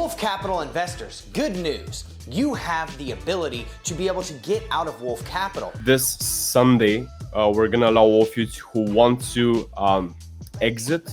Wolf Capital investors, good news. You have the ability to be able to get out of Wolf Capital. This Sunday, we're gonna allow all of you who want to exit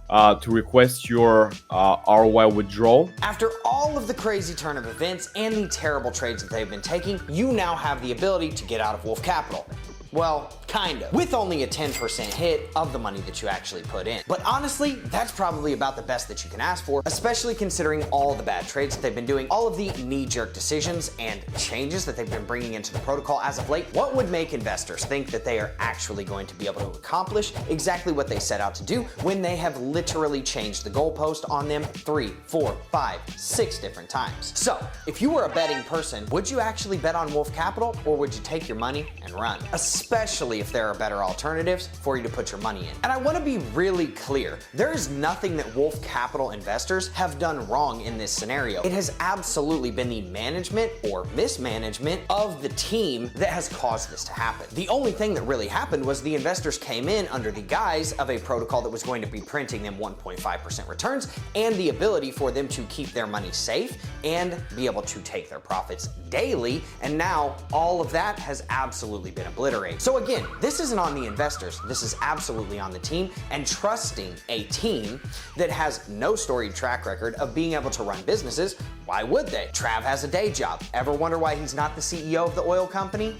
to request your ROI withdrawal. After all of the crazy turn of events and the terrible trades that they've been taking, you now have the ability to get out of Wolf Capital. Well, kind of, with only a 10% hit of the money that you actually put in. But honestly, that's probably about the best that you can ask for, especially considering all the bad trades that they've been doing, all of the knee-jerk decisions and changes that they've been bringing into the protocol as of late. What would make investors think that they are actually going to be able to accomplish exactly what they set out to do when they have literally changed the goalpost on them 3, 4, 5, 6 different times? So, if you were a betting person, would you actually bet on Wolf Capital, or would you take your money and run? Especially if there are better alternatives for you to put your money in. And I want to be really clear, there is nothing that Wolf Capital investors have done wrong in this scenario. It has absolutely been the management or mismanagement of the team that has caused this to happen. The only thing that really happened was the investors came in under the guise of a protocol that was going to be printing them 1.5% returns and the ability for them to keep their money safe and be able to take their profits daily, and now all of that has absolutely been obliterated. So again, this isn't on the investors, this is absolutely on the team, and trusting a team that has no storied track record of being able to run businesses. Why would they? Trav has a day job. Ever wonder why he's not the CEO of the oil company?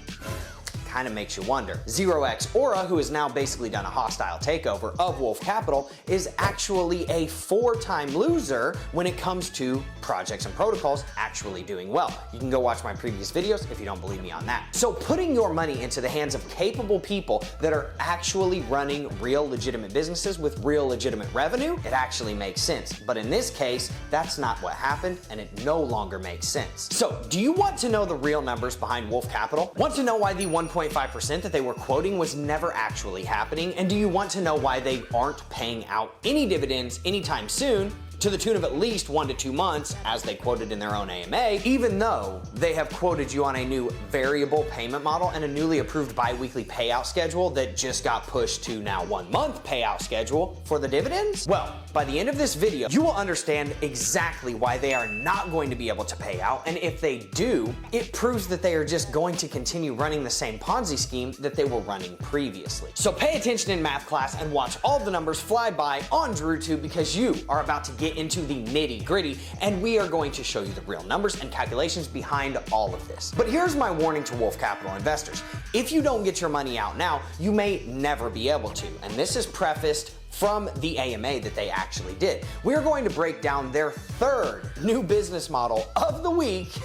Kind of makes you wonder. 0x Aura, who has now basically done a hostile takeover of Wolf Capital, is actually a 4-time loser when it comes to projects and protocols actually doing well. You can go watch my previous videos if you don't believe me on that. So putting your money into the hands of capable people that are actually running real legitimate businesses with real legitimate revenue, it actually makes sense. But in this case, that's not what happened, and it no longer makes sense. So do you want to know the real numbers behind Wolf Capital? Want to know why the 1.5% that they were quoting was never actually happening? And do you want to know why they aren't paying out any dividends anytime soon, to the tune of at least 1 to 2 months, as they quoted in their own AMA, even though they have quoted you on a new variable payment model and a newly approved bi-weekly payout schedule that just got pushed to now 1-month payout schedule for the dividends? Well, by the end of this video, you will understand exactly why they are not going to be able to pay out, and if they do, it proves that they are just going to continue running the same Ponzi scheme that they were running previously. So pay attention in math class and watch all the numbers fly by on DrewTube, because you are about to get into the nitty gritty, and we are going to show you the real numbers and calculations behind all of this. But here's my warning to Wolf Capital investors. If you don't get your money out now, you may never be able to, and this is prefaced from the AMA that they actually did. We're going to break down their 3rd new business model of the week.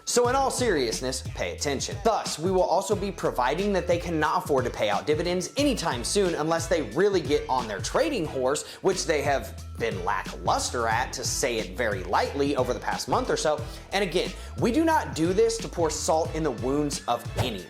So in all seriousness, pay attention. Thus, we will also be providing that they cannot afford to pay out dividends anytime soon unless they really get on their trading horse, which they have been lackluster at, to say it very lightly, over the past month or so. And again, we do not do this to pour salt in the wounds of anyone.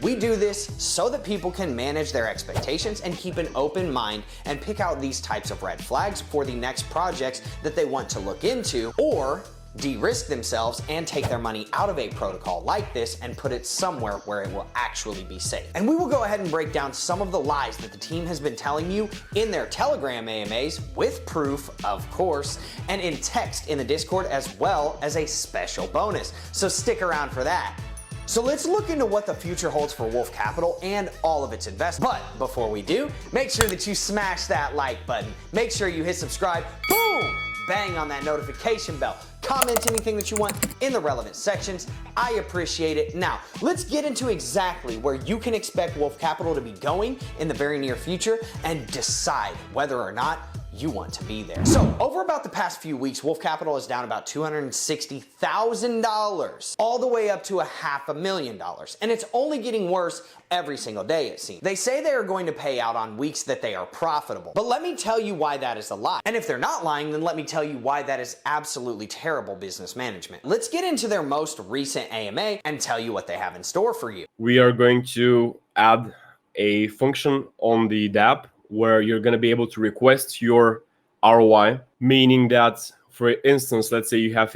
We do this so that people can manage their expectations and keep an open mind and pick out these types of red flags for the next projects that they want to look into, or de-risk themselves and take their money out of a protocol like this and put it somewhere where it will actually be safe. And we will go ahead and break down some of the lies that the team has been telling you in their Telegram AMAs, with proof, of course, and in text in the Discord, as well as a special bonus. So stick around for that. So let's look into what the future holds for Wolf Capital and all of its investments. But before we do, make sure that you smash that like button. Make sure you hit subscribe. Boom! Bang on that notification bell. Comment anything that you want in the relevant sections. I appreciate it. Now, let's get into exactly where you can expect Wolf Capital to be going in the very near future and decide whether or not you want to be there. So over about the past few weeks, Wolf Capital is down about $260,000, all the way up to $500,000. And it's only getting worse every single day, it seems. They say they are going to pay out on weeks that they are profitable, but let me tell you why that is a lie. And if they're not lying, then let me tell you why that is absolutely terrible business management. Let's get into their most recent AMA and tell you what they have in store for you. We are going to add a function on the dApp where you're going to be able to request your ROI, meaning that, for instance, let's say you have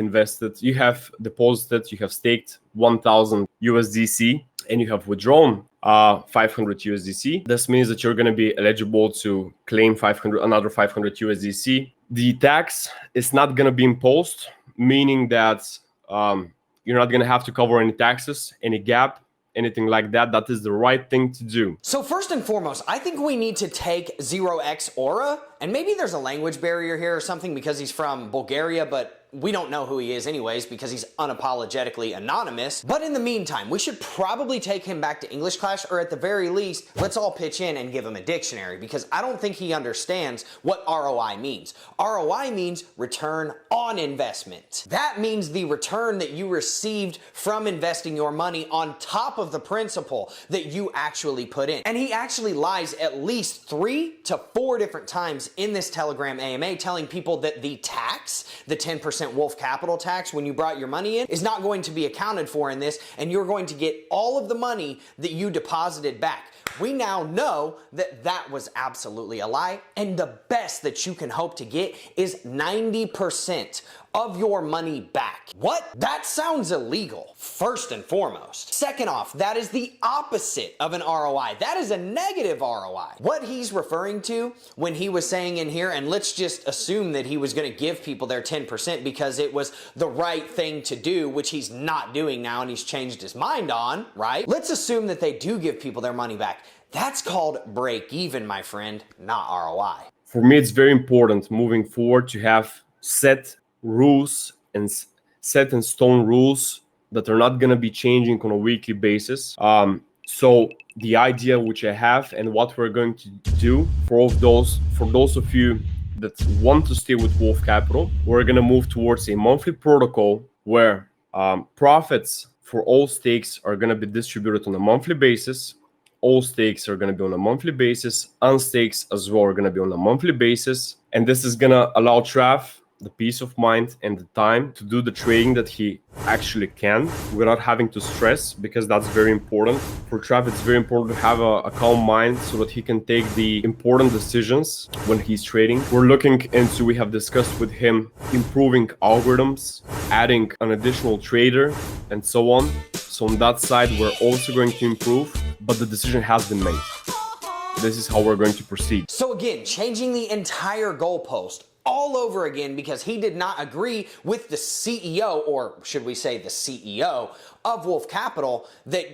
deposited, you have staked 1,000 USDC and you have withdrawn 500 USDC. This means that you're going to be eligible to claim another 500 USDC The tax is not going to be imposed, meaning that you're not going to have to cover any taxes, any gap, anything like that. That is the right thing to do. So first and foremost, I think we need to take 0x Aura, and maybe there's a language barrier here or something because he's from Bulgaria, but we don't know who he is anyways because he's unapologetically anonymous. But in the meantime, we should probably take him back to English class, or at the very least, let's all pitch in and give him a dictionary, because I don't think he understands what ROI means. ROI means return on investment. That means the return that you received from investing your money on top of the principal that you actually put in. And he actually lies at least 3 to 4 different times in this Telegram AMA, telling people that the tax, the 10% Wolf Capital tax when you brought your money in, is not going to be accounted for in this, and you're going to get all of the money that you deposited back. We now know that that was absolutely a lie, and the best that you can hope to get is 90% of your money back. What? That sounds illegal, first and foremost. Second off, that is the opposite of an ROI. That is a negative ROI. What he's referring to when he was saying in here, and let's just assume that he was going to give people their 10% because it was the right thing to do, which he's not doing now and he's changed his mind on, right? Let's assume that they do give people their money back. That's called break even, my friend, not ROI. For me, it's very important moving forward to have set rules and set in stone rules that are not going to be changing on a weekly basis. So the idea which I have and what we're going to do for those of you that want to stay with Wolf Capital, we're going to move towards a monthly protocol where profits for all stakes are going to be distributed on a monthly basis. All stakes are going to be on a monthly basis. Unstakes as well are going to be on a monthly basis. And this is going to allow Trav the peace of mind and the time to do the trading that he actually can without having to stress, because that's very important. For Trav, it's very important to have a calm mind so that he can take the important decisions when he's trading. We're looking into, we have discussed with him, improving algorithms, adding an additional trader, and so on. So on that side, we're also going to improve, but the decision has been made. This is how we're going to proceed. So again, changing the entire goalpost all over again because he did not agree with the CEO, or should we say the CEO of Wolf Capital, that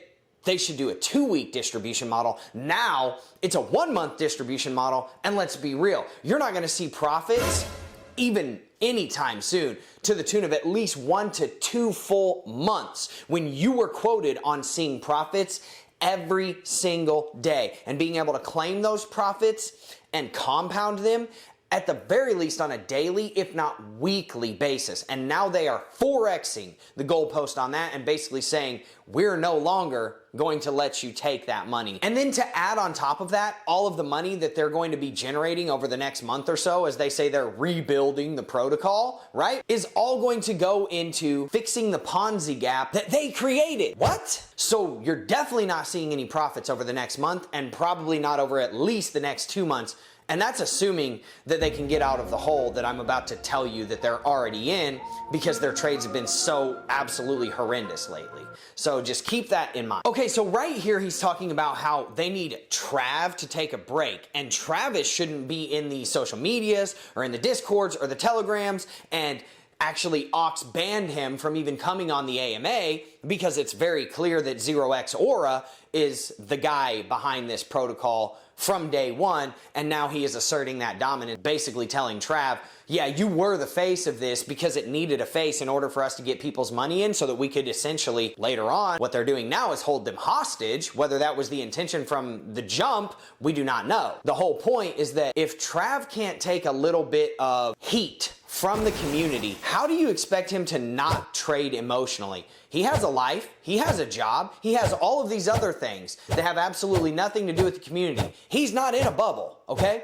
they should do a 2-week distribution model. Now it's a 1-month distribution model, and let's be real, you're not going to see profits even anytime soon to the tune of at least 1 to 2 full months when you were quoted on seeing profits every single day and being able to claim those profits and compound them at the very least on a daily, if not weekly basis. And now they are 4xing the goalpost on that and basically saying, we're no longer going to let you take that money. And then to add on top of that, all of the money that they're going to be generating over the next month or so, as they say they're rebuilding the protocol, right, is all going to go into fixing the Ponzi gap that they created. What? So you're definitely not seeing any profits over the next month, and probably not over at least the next 2 months. And that's assuming that they can get out of the hole that I'm about to tell you that they're already in, because their trades have been so absolutely horrendous lately. So just keep that in mind. Okay, so right here he's talking about how they need Trav to take a break, and Travis shouldn't be in the social medias or in the Discords or the Telegrams, and actually Ox banned him from even coming on the AMA because it's very clear that 0x Aura is the guy behind this protocol from day one, and now he is asserting that dominance, basically telling Trav, yeah, you were the face of this because it needed a face in order for us to get people's money in so that we could essentially, later on, what they're doing now is hold them hostage. Whether that was the intention from the jump, we do not know. The whole point is that if Trav can't take a little bit of heat from the community, how do you expect him to not trade emotionally? He has a life, he has a job, he has all of these other things that have absolutely nothing to do with the community. He's not in a bubble, okay?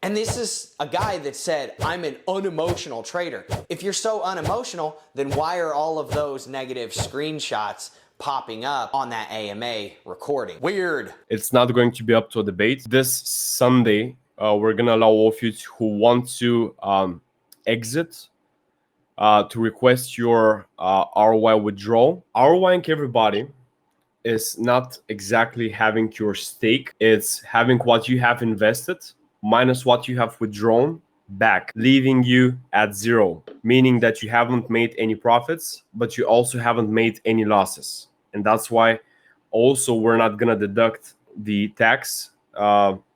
And this is a guy that said, I'm an unemotional trader. If you're so unemotional, then why are all of those negative screenshots popping up on that AMA recording? Weird. It's not going to be up to a debate. This Sunday, we're going to allow all of you who want to exit to request your ROI withdrawal. ROIing everybody is not exactly having your stake. It's having what you have invested minus what you have withdrawn back, leaving you at zero, meaning that you haven't made any profits, but you also haven't made any losses. And that's why also we're not gonna deduct the tax,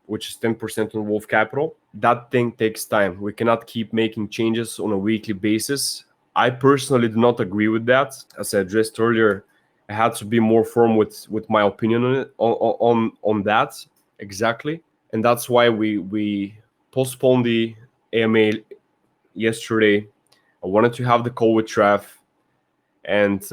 which is 10% on Wolf Capital. That thing takes time. We cannot keep making changes on a weekly basis. I personally do not agree with that. As I addressed earlier, I had to be more firm with my opinion on it, on that exactly. And that's why we postponed the AMA yesterday. I wanted to have the call with Trav, and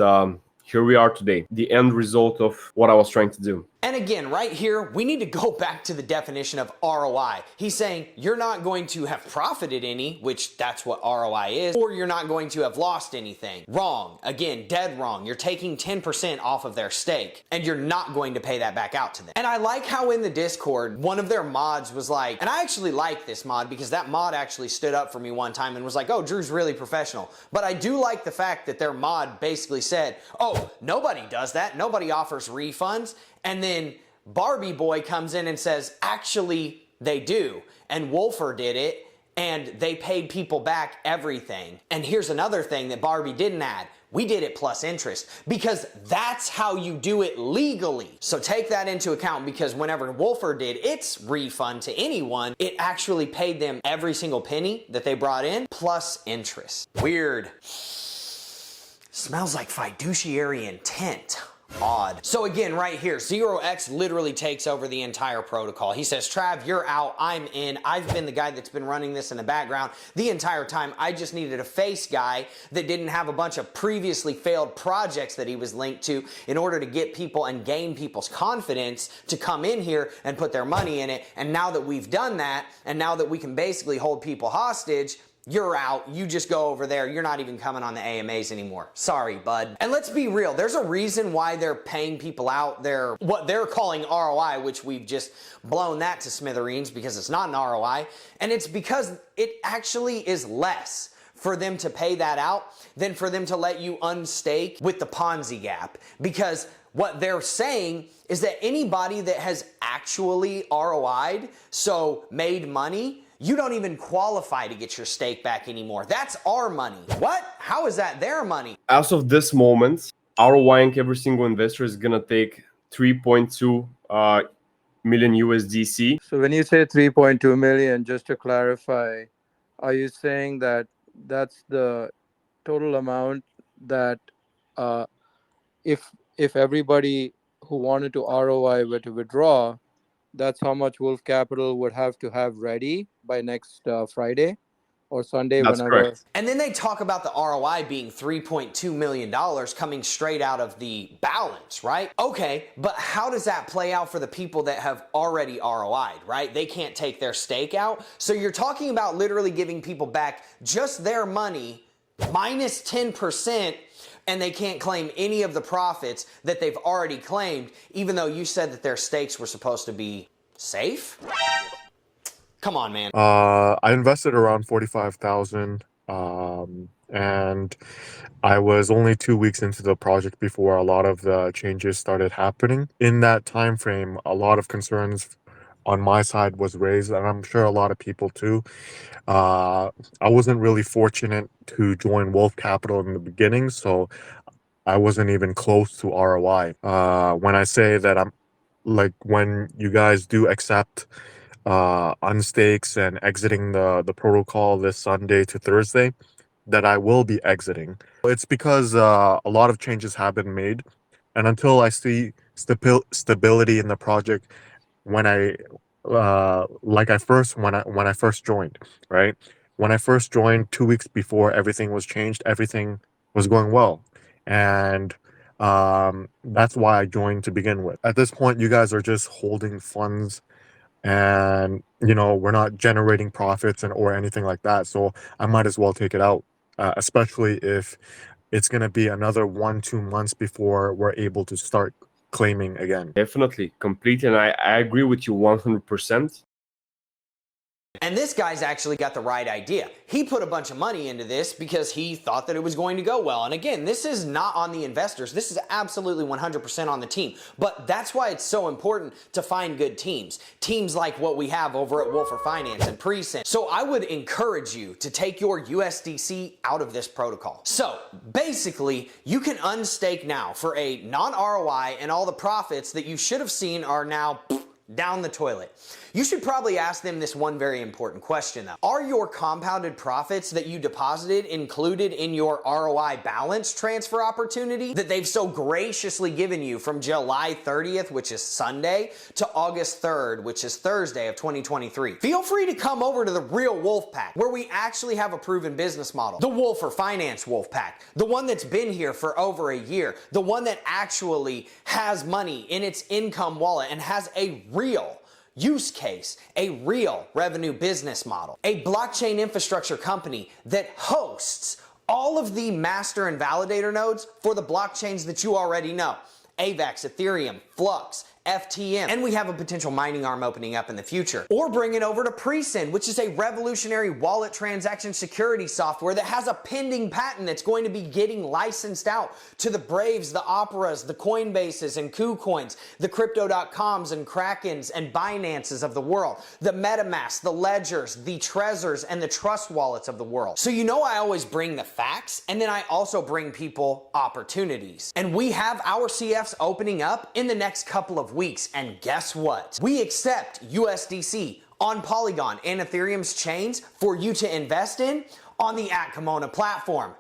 here we are today, the end result of what I was trying to do. And again, right here, we need to go back to the definition of ROI. He's saying you're not going to have profited any, which that's what ROI is, or you're not going to have lost anything. Wrong. Again, dead wrong. You're taking 10% off of their stake, and you're not going to pay that back out to them. And I like how in the Discord, one of their mods was like, and I actually like this mod because that mod actually stood up for me one time and was like, oh, Drew's really professional. But I do like the fact that their mod basically said, oh, nobody does that. Nobody offers refunds. And then Barbie Boy comes in and says, actually, they do. And Wolfer did it, and they paid people back everything. And here's another thing that Barbie didn't add. We did it plus interest, because that's how you do it legally. So take that into account, because whenever Wolfer did its refund to anyone, it actually paid them every single penny that they brought in plus interest. Weird. Smells like fiduciary intent. Odd. So again, right here, 0x literally takes over the entire protocol. He says, Trav, you're out, I'm in. I've been the guy that's been running this in the background the entire time. I just needed a face guy that didn't have a bunch of previously failed projects that he was linked to in order to get people and gain people's confidence to come in here and put their money in it. And now that we've done that, and now that we can basically hold people hostage, you're out, you just go over there, you're not even coming on the AMAs anymore. Sorry, bud. And let's be real, there's a reason why they're paying people out their, what they're calling ROI, which we've just blown that to smithereens because it's not an ROI, and it's because it actually is less for them to pay that out than for them to let you unstake with the Ponzi gap. Because what they're saying is that anybody that has actually ROI'd, so made money, you don't even qualify to get your stake back anymore. That's our money. What? How is that their money? As of this moment, ROIing every single investor is gonna take 3.2 million USDC. So when you say 3.2 million, just to clarify, are you saying that that's the total amount that if everybody who wanted to ROI were to withdraw, that's how much Wolf Capital would have to have ready by next Friday or Sunday? That's whenever. correct. And then they talk about the ROI being $3.2 million coming straight out of the balance, right? Okay, but how does that play out for the people that have already ROI'd, right? They can't take their stake out. So you're talking about literally giving people back just their money minus 10%, and they can't claim any of the profits that they've already claimed, even though you said that their stakes were supposed to be safe? Come on, man. I invested around 45,000, and I was only 2 weeks into the project before a lot of the changes started happening. In that time frame, a lot of concerns on my side was raised, and I'm sure a lot of people too. I wasn't really fortunate to join Wolf Capital in the beginning, so I wasn't even close to ROI. When I say that I'm like, when you guys do accept unstakes and exiting the protocol this Sunday to Thursday, that I will be exiting. It's because a lot of changes have been made, and until I see stability in the project, when I when I first joined, right? When I first joined 2 weeks before everything was changed, everything was going well, and that's why I joined to begin with. At this point, you guys are just holding funds, and we're not generating profits or anything like that. So I might as well take it out, especially if it's going to be another 1-2 months before we're able to start claiming again. Definitely, completely, and I agree with you 100%. And this guy's actually got the right idea. He put a bunch of money into this because he thought that it was going to go well. And again, this is not on the investors. This is absolutely 100% on the team. But that's why it's so important to find good teams. Teams like what we have over at wolfcapitalfinance and PreSend. So I would encourage you to take your USDC out of this protocol. So basically, you can unstake now for a non-ROI, and all the profits that you should have seen are now down the toilet. You should probably ask them this one very important question though. Are your compounded profits that you deposited included in your ROI balance transfer opportunity that they've so graciously given you from July 30th, which is Sunday, to August 3rd, which is Thursday of 2023? Feel free to come over to the real Wolf Pack, where we actually have a proven business model. The wolferfinance Wolf Pack, the one that's been here for over a year, the one that actually has money in its income wallet and has a real use case, a real revenue business model, a blockchain infrastructure company that hosts all of the master and validator nodes for the blockchains that you already know: AVAX, Ethereum, Flux, FTM, and we have a potential mining arm opening up in the future. Or bring it over to PreSend, which is a revolutionary wallet transaction security software that has a pending patent that's going to be getting licensed out to the Braves, the Operas, the Coinbases and KuCoins, the Crypto.coms and Krakens and Binances of the world, the MetaMask, the Ledgers, the Trezors, and the Trust Wallets of the world. So you know I always bring the facts, and then I also bring people opportunities. And we have our CFs opening up in the next couple of weeks, and guess what? We accept USDC on Polygon and Ethereum's chains for you to invest in on the @Kimona platform.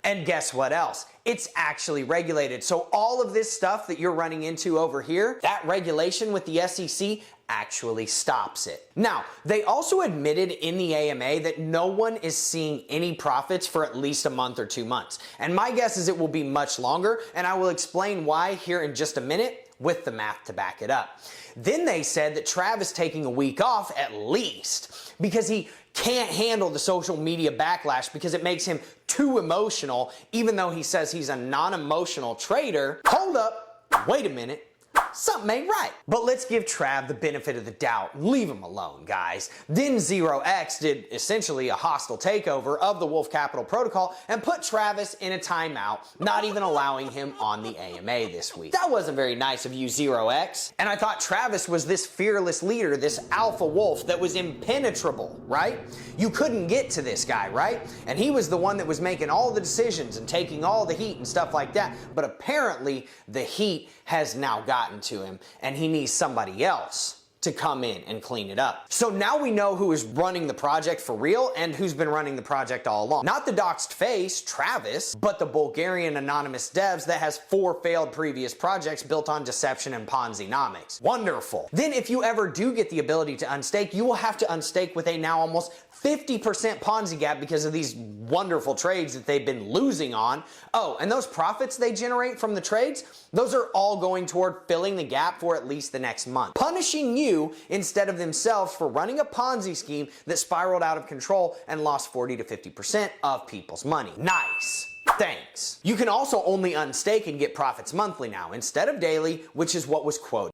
And guess what else? It's actually regulated. So all of this stuff that you're running into over here, that regulation with the SEC actually stops it. Now, they also admitted in the AMA that no one is seeing any profits for at least a month or 2 months. And my guess is it will be much longer, and I will explain why here in just a minute with the math to back it up. Then they said that Trav is taking a week off at least because he can't handle the social media backlash because it makes him too emotional, even though he says he's a non-emotional trader. Hold up, wait a minute. Something ain't right. But let's give Trav the benefit of the doubt. Leave him alone, guys. Then 0x did essentially a hostile takeover of the Wolf Capital protocol and put Travis in a timeout, not even allowing him on the AMA this week. That wasn't very nice of you, 0x. And I thought Travis was this fearless leader, this alpha wolf that was impenetrable, right? You couldn't get to this guy, right? And he was the one that was making all the decisions and taking all the heat and stuff like that. But apparently the heat has now gotten to him, and he needs somebody else to come in and clean it up. So now we know who is running the project for real and who's been running the project all along. Not the doxed face, Travis, but the Bulgarian anonymous devs that has 4 failed previous projects built on deception and Ponzi-nomics. Wonderful. Then if you ever do get the ability to unstake, you will have to unstake with a now almost 50% Ponzi gap because of these wonderful trades that they've been losing on. Oh, and those profits they generate from the trades, those are all going toward filling the gap for at least the next month. Punishing you instead of themselves for running a Ponzi scheme that spiraled out of control and lost 40 to 50% of people's money. Nice. Thanks. You can also only unstake and get profits monthly now instead of daily, which is what was quoted.